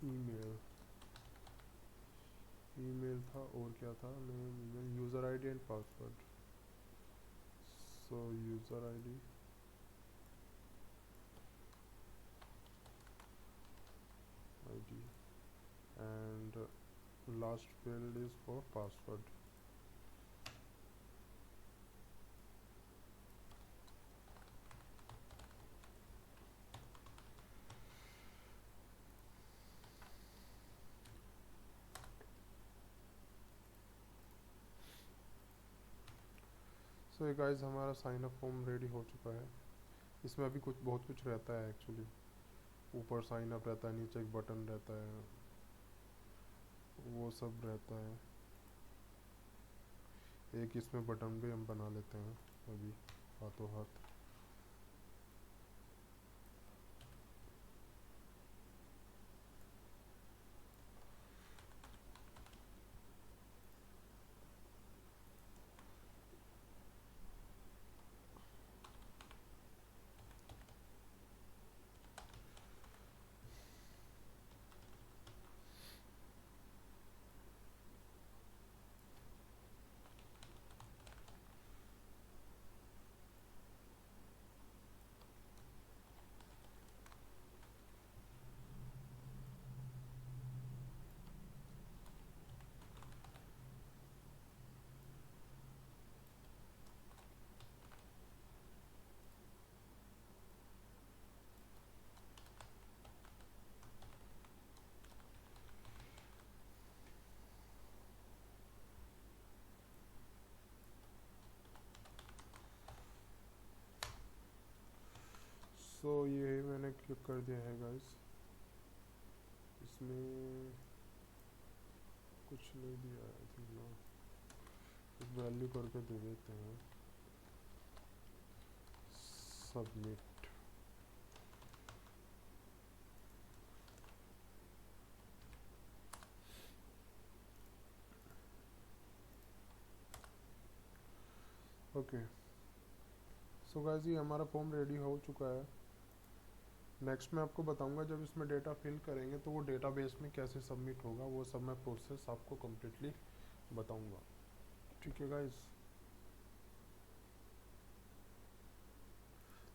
ईमेल, ईमेल था और क्या था, name email user ID and password. So user ID ID and last field is for password। सो ये गाइस हमारा साइन अप फॉर्म रेडी हो चुका है। इसमें अभी बहुत कुछ रहता है एक्चुअली। ऊपर साइन अप रहता है, नीचे एक बटन रहता है, वो सब रहता है। एक इसमें बटन भी हम बना लेते हैं अभी हाथों हाथ। सो ये मैंने क्लिक कर दिया है गाइस। इसमें कुछ नहीं दिया है, ठीक है। वैल्यू करके दे देते हैं सबमिट। ओके, सो गाइस ये हमारा फॉर्म रेडी हो चुका है। नेक्स्ट मैं आपको बताऊंगा जब इसमें डेटा फिल करेंगे तो वो डेटाबेस में कैसे सबमिट होगा, वो सब मैं प्रोसेस आपको कम्प्लीटली बताऊंगा। ठीक है गाइस,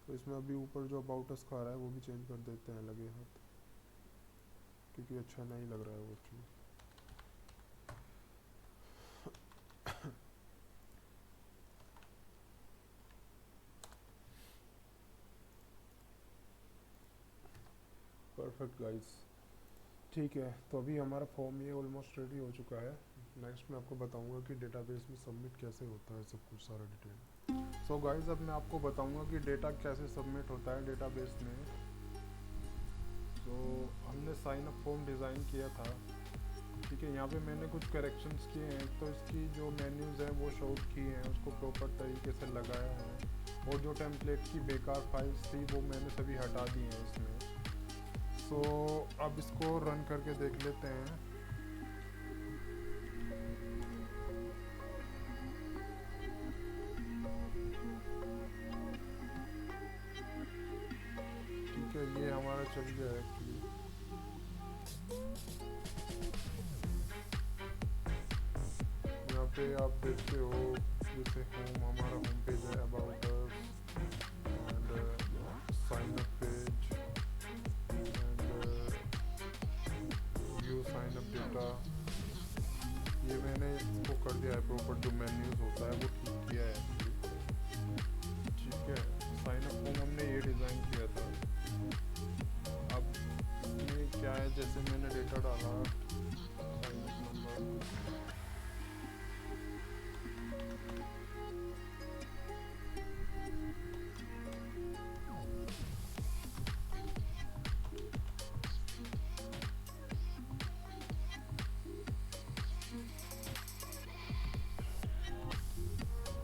तो इसमें अभी ऊपर जो अबाउट अस का आ रहा है वो भी चेंज कर देते हैं लगे हाथ, क्योंकि अच्छा नहीं लग रहा है वो एक्चुअली। परफेक्ट गाइस, ठीक है। तो अभी हमारा फॉर्म ये ऑलमोस्ट रेडी हो चुका है। नेक्स्ट मैं आपको बताऊंगा कि डेटाबेस में सबमिट कैसे होता है, सब कुछ सारा डिटेल। सो गाइस अब मैं आपको बताऊंगा कि डेटा कैसे सबमिट होता है डेटाबेस में। तो हमने साइन अप फॉर्म डिज़ाइन किया था, ठीक है। यहाँ पे मैंने कुछ करेक्शंस किए हैं। तो इसकी जो मेन्यूज़ हैं वो शॉर्ट किए हैं, उसको प्रॉपर तरीके से लगाया है, और जो टेम्पलेट की बेकार फाइल्स थी वो मैंने सभी हटा दी हैं इसमें। तो अब इसको रन करके देख लेते हैं। ठीक है, ये हमारा चल गया है एक्चुअली। यहाँ पे आप देखते हो जैसे होम, हमारा होम पेज है, about us and sign up page and view sign up data. ये मैंने इसको कर दिया है प्रॉपर, जो मेन्यूज होता है वो ठीक किया है। ठीक है, साइन अप फॉर्म हमने ये डिज़ाइन किया था। अब इसमें क्या है, जैसे मैंने डेटा डाला साइन अप नंबर,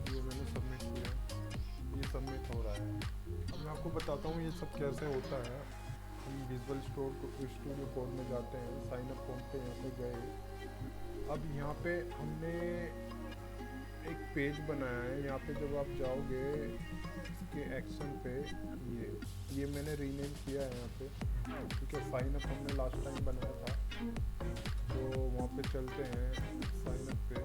ये मैंने सबमिट किया, ये सबमिट हो रहा है। अब मैं आपको बताता हूँ ये सब कैसे होता है। हम विजुअल स्टूडियो कोड में जाते हैं, साइन अप फॉर्म पे यहाँ पे गए। अब यहाँ पे हमने एक पेज बनाया है। यहाँ पे जब आप जाओगे इसके एक्शन पे, ये मैंने रीनेम किया है यहाँ पे, ठीक है। साइन अप हमने लास्ट टाइम बनाया था, तो वहाँ पे चलते हैं साइन अप पे।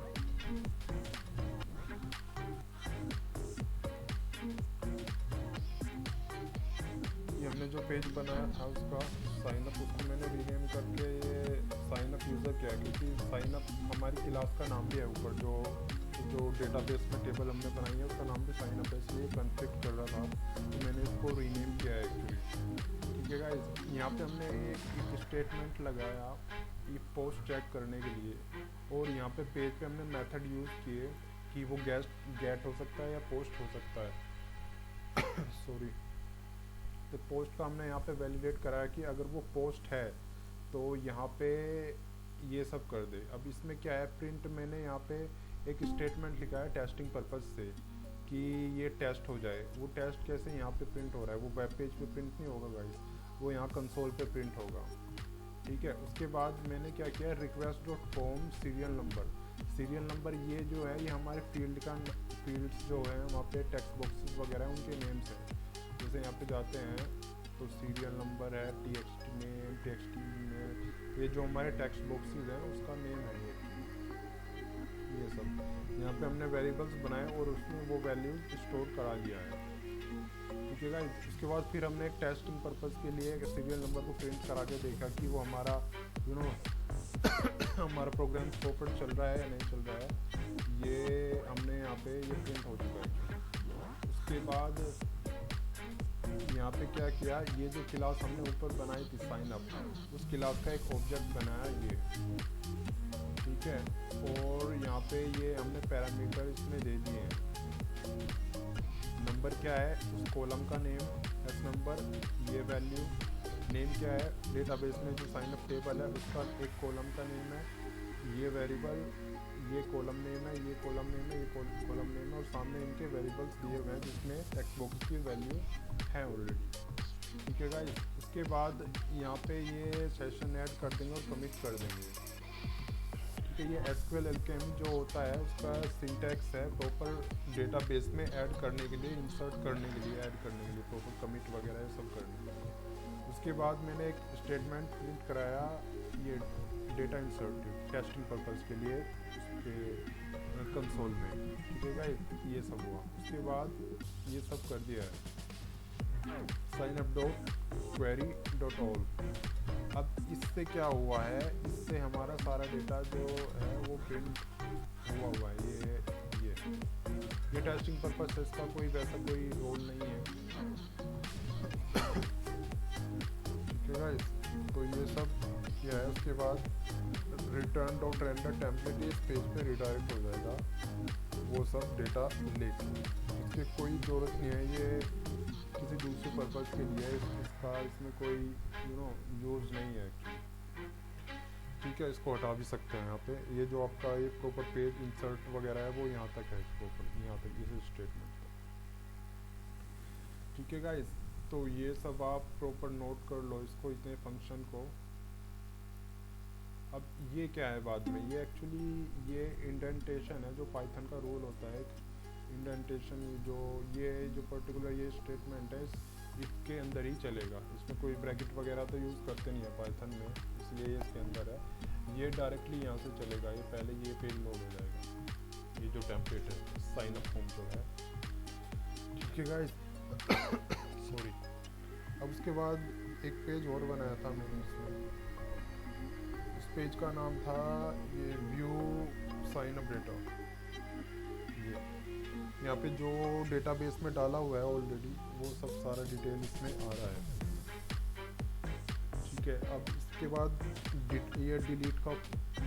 ये हमने जो पेज बनाया था उसका साइन अप, उसको मैंने रीनेम करके ये साइन अप यूज़र किया, क्योंकि साइन अप हमारी क्लास का नाम भी है ऊपर। जो डेटाबेस में टेबल हमने बनाई है उसका नाम भी साइन अप है, इसलिए कॉन्फ्लिक्ट कर रहा था, तो मैंने इसको रीनेम किया है एक्चुअली। ठीक है गाइस, यहाँ पे हमने एक स्टेटमेंट लगाया ये पोस्ट चेक करने के लिए, और यहाँ पे पेज पे हमने मेथड यूज़ किए कि वो गेट हो सकता है या पोस्ट हो सकता है सॉरी। तो पोस्ट का हमने यहाँ पे वैलिडेट कराया कि अगर वो पोस्ट है तो यहाँ पे ये सब कर दे। अब इसमें क्या है, प्रिंट मैंने यहाँ पे एक स्टेटमेंट लिखा है टेस्टिंग पर्पज़ से कि ये टेस्ट हो जाए। वो टेस्ट कैसे यहाँ पे प्रिंट हो रहा है, वो वेब पेज पे प्रिंट नहीं होगा गाइस, वो यहाँ कंसोल पे प्रिंट होगा। ठीक है, उसके बाद मैंने क्या किया, request dot form serial number ये जो है ये हमारे फील्ड्स जो है वहाँ पे टेक्स्ट बॉक्सेस वगैरह उनके नेम्स हैं। जैसे यहाँ पे जाते हैं तो सीरियल नंबर है, टीएक्सटी नेम, टीएक्सटी नेम, ये जो हमारे टेक्स्ट बॉक्सेस हैं उसका नेम है ये सब। यहाँ पे हमने वेरिएबल्स बनाए और उसमें वो वैल्यूज स्टोर करा लिया है। ठीक है गाइस, उसके बाद फिर हमने एक टेस्टिंग पर्पज़ के लिए एक सीरियल नंबर को प्रिंट करा के देखा कि वो हमारा हमारा प्रोग्राम प्रॉपर चल रहा है या नहीं चल रहा है। ये हमने यहाँ पे ये प्रिंट हो चुका है। उसके बाद यहाँ पे क्या किया, ये जो क्लास हमने ऊपर बनाई थी साइन अप, उस क्लास का एक ऑब्जेक्ट बनाया ये। ठीक है, और यहाँ पे ये हमने पैरामीटर इसमें दे दिए हैं। नंबर क्या है, उस कॉलम का नेम एस नंबर, ये वैल्यू, नेम क्या है, डेटाबेस में जो साइन अप टेबल है उसका एक कॉलम का नेम है, ये वेरिएबल, ये कॉलम नेम है, ये कॉलम नेम है, ये कॉलम नेम है, और सामने इनके वेरिएबल्स दिए हुए हैं जिसमें टेक्स्ट बॉक्स की वैल्यू है ऑलरेडी। ठीक है गाइस, उसके बाद यहाँ पे ये सेशन ऐड कर देंगे और कमिट कर देंगे। ठीक है, ये SQL एल्केमी जो होता है उसका सिंटैक्स है प्रॉपर डेटाबेस में ऐड करने के लिए, इंसर्ट करने के लिए, ऐड करने के लिए, प्रॉपर कमिट वगैरह ये सब करने के लिए। उसके बाद मैंने एक स्टेटमेंट प्रिंट कराया ये डेटा इंसर्ट टेस्टिंग पर्पज़ के लिए उसके कंसोल में। ठीक है गाइस, ये सब हुआ। उसके बाद ये सब कर दिया है sign up dot query dot all. अब इससे क्या हुआ है, इससे हमारा सारा डेटा जो है वो प्रिंट हुआ है। ये टेस्टिंग पर्पस है, इसका कोई वैसा कोई रोल नहीं है। ठीक है गाइस, तो ये सब किया है। उसके बाद रिटर्न डॉट रेंडर टेम्पलेट इस पेज पे रिडायरेक्ट हो जाएगा वो सब डेटा लेके। इसकी कोई ज़रूरत नहीं है, ये किसी दूसरे पर्पज़ के लिए इसका इसमें कोई यूज़ नहीं है एक्चुअली। ठीक है, इसको हटा भी सकते हैं यहाँ पे। ये जो आपका ये प्रॉपर पेज इंसर्ट वगैरह है वो यहाँ तक है, प्रॉपर यहाँ तक इस स्टेटमेंट तक। ठीक है गाइस, तो ये सब आप प्रॉपर नोट कर लो इसको, इतने फंक्शन को। अब ये क्या है बाद में, ये एक्चुअली ये इंडेंटेशन है जो पाइथन का रूल होता है। इंडेंटेशन जो पर्टिकुलर ये स्टेटमेंट है इसके अंदर ही चलेगा, इसमें कोई ब्रैकेट वगैरह तो यूज़ करते नहीं है पाइथन में, इसलिए ये इसके अंदर है। ये डायरेक्टली यहाँ से चलेगा, ये पहले ये पेज लोड हो जाएगा, ये जो टेम्पलेट है साइन अप फॉर्म जो है। ठीक है गाइस, सॉरी। अब उसके बाद एक पेज और बनाया था मैंने इसमें, उस पेज का नाम था ये व्यू साइन अप डेटा। यहाँ पे जो डेटाबेस में डाला हुआ है ऑलरेडी वो सब सारा डिटेल इसमें आ रहा है। ठीक है, अब इसके बाद ये डिलीट का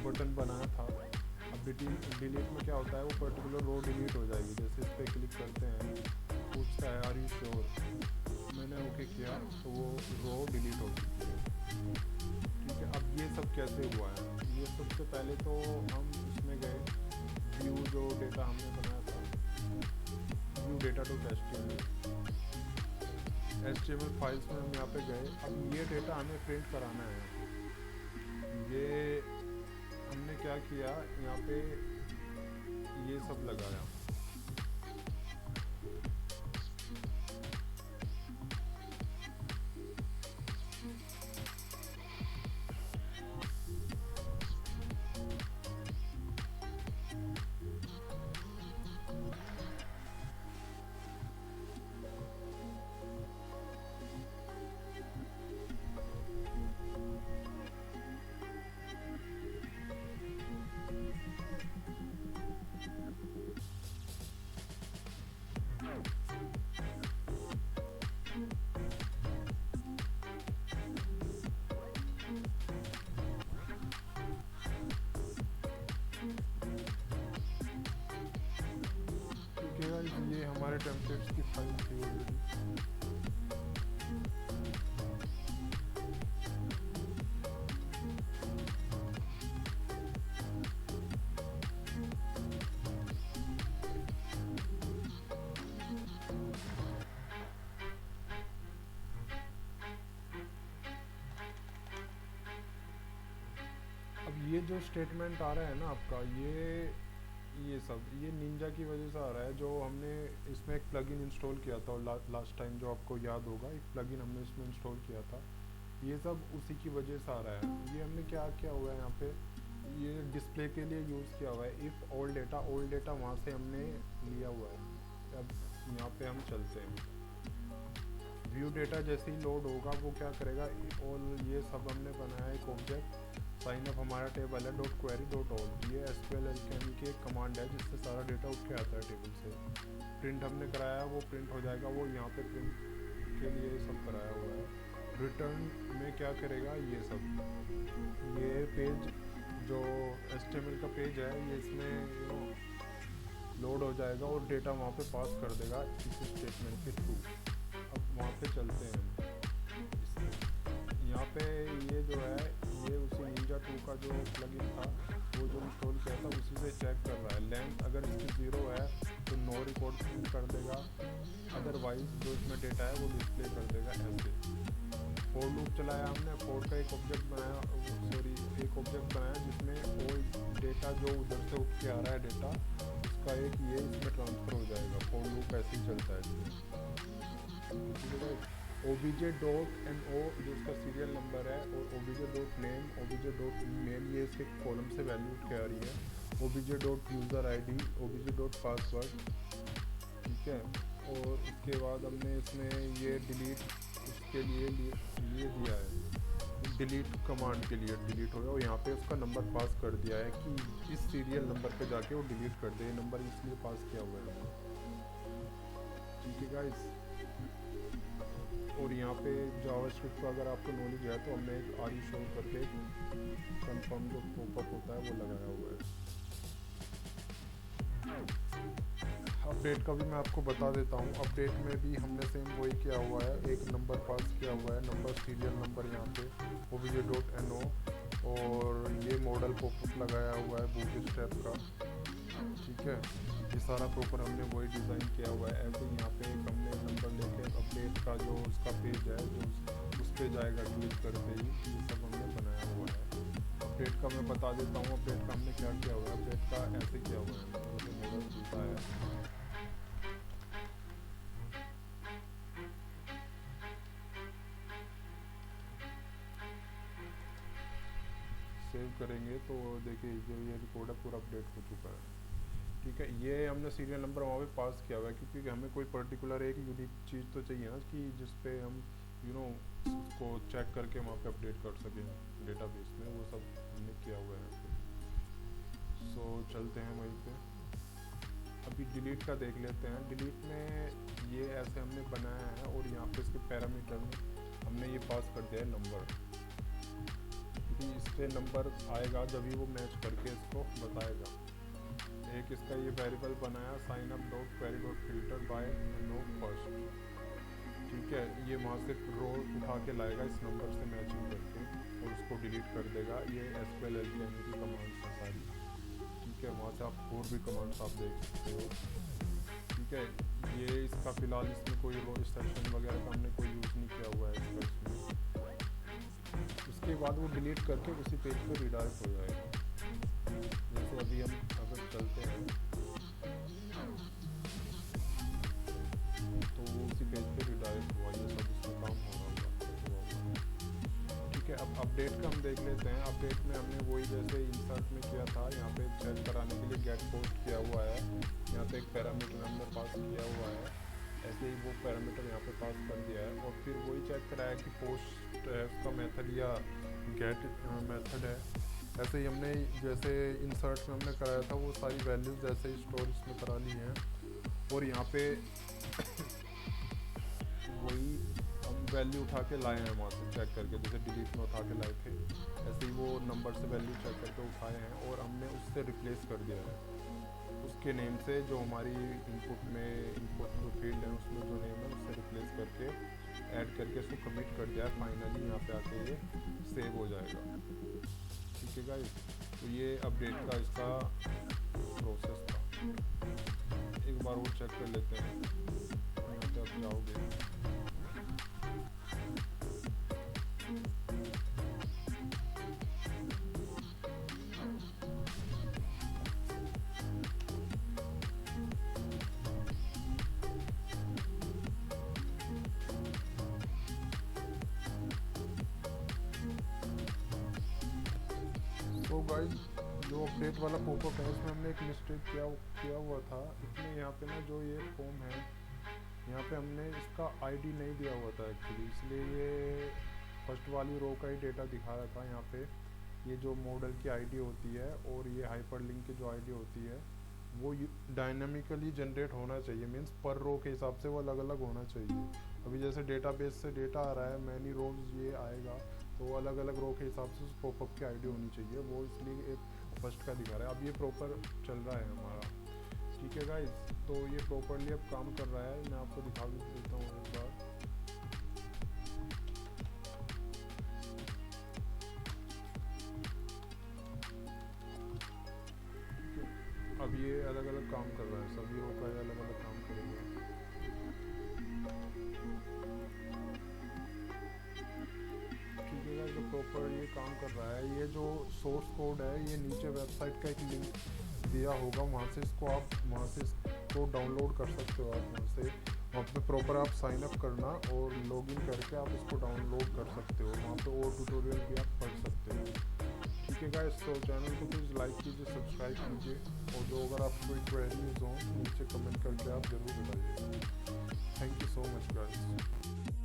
बटन बनाया था। अब डिलीट में क्या होता है, वो पर्टिकुलर रो डिलीट हो जाएगी। जैसे इस पर क्लिक करते हैं, पूछता है आर यू श्योर, मैंने ओके किया तो वो रो डिलीट हो चुकी है। ठीक है, अब ये सब कैसे हुआ है, ये सबसे पहले तो हम इसमें गए, व्यू जो डेटा हमने बनाया था, view data dot HTML files में हम यहाँ पे गए। अब ये डेटा हमें प्रिंट कराना है। ये हमने क्या किया, यहाँ पे ये सब लगाया। ये हमारे टेम्पलेट्स की फाइल थी ऑलरेडी। अब ये जो स्टेटमेंट आ रहा है ना आपका, ये सब ये निंजा की वजह से आ रहा है। जो हमने इसमें एक प्लगइन इंस्टॉल किया था और लास्ट टाइम जो आपको याद होगा, एक प्लगइन हमने इसमें इंस्टॉल किया था, ये सब उसी की वजह से आ रहा है। ये हमने क्या किया हुआ है यहाँ पे, ये डिस्प्ले के लिए यूज़ किया हुआ है। इफ़ ओल्ड डेटा वहाँ से हमने लिया हुआ है। अब यहाँ पे हम चलते हैं, व्यू डेटा जैसे ही लोड होगा वो क्या करेगा, और ये सब हमने बनाया एक ऑब्जेक्ट। साइन अप हमारा टेबल है डॉट क्वेरी डॉट ऑल, ये एसक्यूएल एलकेएम की एक कमांड है जिससे सारा डेटा उठ के आता है टेबल से। प्रिंट हमने कराया, वो प्रिंट हो जाएगा, वो यहाँ पे प्रिंट के लिए सब कराया हुआ है। रिटर्न में क्या करेगा, ये सब ये पेज जो HTML का पेज है, ये इसमें लोड हो जाएगा और डेटा वहाँ पे पास कर देगा इस स्टेटमेंट के थ्रू। अब वहाँ पे चलते हैं, यहाँ पे ये जो है, ये उसी निंजा 2 का जो प्लगइन था वो जो इंस्टॉल किया था उसी से चेक कर रहा है। लेंथ अगर इसकी 0 है तो नो रिकॉर्ड प्रिंट कर देगा, अदरवाइज जो इसमें डेटा है वो डिस्प्ले कर देगा ऐसे। फॉर लूप चलाया हमने, फॉर का एक ऑब्जेक्ट बनाया जिसमें वो डेटा जो उधर से उठ के आ रहा है डेटा, उसका एक ये इसमें ट्रांसफ़र हो जाएगा। फॉर लूप ऐसे ही चलता है इसमें। obj.no जो इसका सीरियल नंबर है, और obj.name, obj.email ये इसके कॉलम से वैल्यू उठ के आ रही है, obj.user_id, obj.password, ठीक है। और उसके बाद हमने इसमें ये डिलीट उसके लिए ये दिया है, डिलीट कमांड के लिए डिलीट हो गया, और यहाँ पे उसका नंबर पास कर दिया है कि इस सीरियल नंबर पे जाके वो डिलीट कर दे। ये नंबर इसलिए पास किया हुआ है, ठीक है गाइस। और यहाँ पे जावास्क्रिप्ट का अगर आपको नॉलेज है तो हमने एक आर शो करके कंफर्म जो पॉपअप होता है वो लगाया हुआ है। अपडेट का भी मैं आपको बता देता हूँ। अपडेट में भी हमने सेम वही किया हुआ है, एक नंबर पास किया हुआ है, नंबर सीरियल नंबर यहाँ पे obj.no, और ये मॉडल पॉपअप लगाया हुआ है बूटस्ट्रैप का, ठीक है। ये सारा प्रॉपर हमने वही डिज़ाइन किया हुआ है। ऐसे यहाँ पे एक हमने नंबर लेके अपडेट का जो उसका पेज है जो उस पे जाएगा क्लिक करते ही, ये सब हमने बनाया हुआ है। अपडेट का मैं बता देता हूँ, अपडेट का हमने क्या किया हुआ है। अपडेट का ऐसे किया हुआ है, मुझे मॉडल खुलता है, सेव करेंगे तो देखिए जो ये रिकॉर्ड है पूरा अपडेट हो चुका है, ठीक है। ये हमने सीरियल नंबर वहाँ पे पास किया हुआ है क्योंकि हमें कोई पर्टिकुलर एक यूनिक चीज़ तो चाहिए ना कि जिस पे हम उसको चेक करके वहाँ पे अपडेट कर सकें डेटाबेस में, वो सब हमने किया हुआ है। सो चलते हैं वहीं पे, अभी डिलीट का देख लेते हैं। डिलीट में ये ऐसे हमने बनाया है, और यहाँ पे इसके पैरामीटर में हमने ये पास कर दिया है नंबर, क्योंकि इससे नंबर आएगा जब ही वो मैच करके इसको बताएगा। एक इसका ये वेरिएबल बनाया sign up dot query dot filter by no first, ठीक है। ये वहाँ से रो उठा के लाएगा इस नंबर से मैचिंग करके और उसको डिलीट कर देगा। ये SQL LKM की कमांड्स हैं सारी, ठीक है। वहाँ से आप और भी कमांड्स आप देख सकते हो, ठीक है। ये इसका फ़िलहाल इसमें कोई रो सेक्शन वगैरह का हमने कोई यूज़ नहीं किया हुआ है इसका इसमें। उसके बाद वो डिलीट करके उसी पेज पर रिडायरेक्ट हो जाएगा। जैसे अभी हम अगर चलते हैं तो उसी पेज पे रिडायरेक्ट हुआ, ये सब इसमें काम हो रहा होगा, ठीक है। अब अपडेट का हम देख लेते हैं। अपडेट में हमने वही जैसे इंसर्ट में किया था, यहाँ पे चेक कराने के लिए गेट पोस्ट किया हुआ है, यहाँ पे एक पैरामीटर हमने पास किया हुआ है, ऐसे ही वो पैरामीटर यहाँ पे पास कर दिया है। और फिर वही चेक कराया कि पोस्ट का मेथड या गेट मेथड है। ऐसे ही हमने जैसे इंसर्ट में हमने कराया था वो सारी वैल्यूज़ ऐसे ही स्टोर इसमें करा ली हैं, और यहाँ पे वही हम वैल्यू उठा के लाए हैं वहाँ से चेक करके, जैसे डिलीट में उठा के लाए थे ऐसे ही वो नंबर से वैल्यू चेक करके उठाए हैं और हमने उससे रिप्लेस कर दिया है। उसके के नेम से जो हमारी इनपुट जो फील्ड है उसमें जो नेम है उससे रिप्लेस करके ऐड करके इसको कमिट कर दिया। फाइनली यहाँ पे आके ये सेव हो जाएगा। ठीक है गाइस, तो ये अपडेट का इसका प्रोसेस था। एक बार वो चेक कर लेते हैं। यहाँ पे आप जाओगे, तो गाइस जो अपडेट वाला पॉपअप है उसमें हमने एक मिस्टेक किया हुआ था। इसमें यहाँ पे ना जो ये फॉर्म है यहाँ पे हमने इसका आईडी नहीं दिया हुआ था एक्चुअली, इसलिए ये फर्स्ट वाली रो का ही डेटा दिखा रहा था। यहाँ पे ये जो मॉडल की आईडी होती है और ये हाइपरलिंक की जो आईडी होती है वो डायनामिकली जनरेट होना चाहिए, मीन्स पर रो के हिसाब से वो अलग अलग होना चाहिए। अभी जैसे डेटाबेस से डेटा आ रहा है, मैनी रोज ये आएगा तो अलग अलग रो के हिसाब से उस पॉपअप की आईडी होनी चाहिए, वो इसलिए एक फर्स्ट का दिखा रहा है। अब ये प्रॉपर चल रहा है हमारा। ठीक है गाइस, तो ये प्रॉपरली अब काम कर रहा है। मैं आपको दिखा भी देता हूँ एक बार। अब ये अलग अलग काम कर रहा है, सभी रो का अलग अलग काम करेगा। ठीक है, जो प्रॉपर ये काम कर रहा है। ये जो सोर्स कोड है ये नीचे वेबसाइट का एक लिंक दिया होगा, वहाँ से इसको डाउनलोड कर सकते हो आप। वहाँ पे प्रॉपर आप साइन अप करना और लॉगिन करके आप इसको डाउनलोड कर सकते हो। वहाँ पे और ट्यूटोरियल भी आप पढ़ सकते हो। ठीक है गाइस, तो चैनल को प्लीज़ लाइक कीजिए, सब्सक्राइब कीजिए, और जो अगर आपको कोई क्वेरीज हो नीचे कमेंट करके आप ज़रूर बताइए। Thank you so much guys.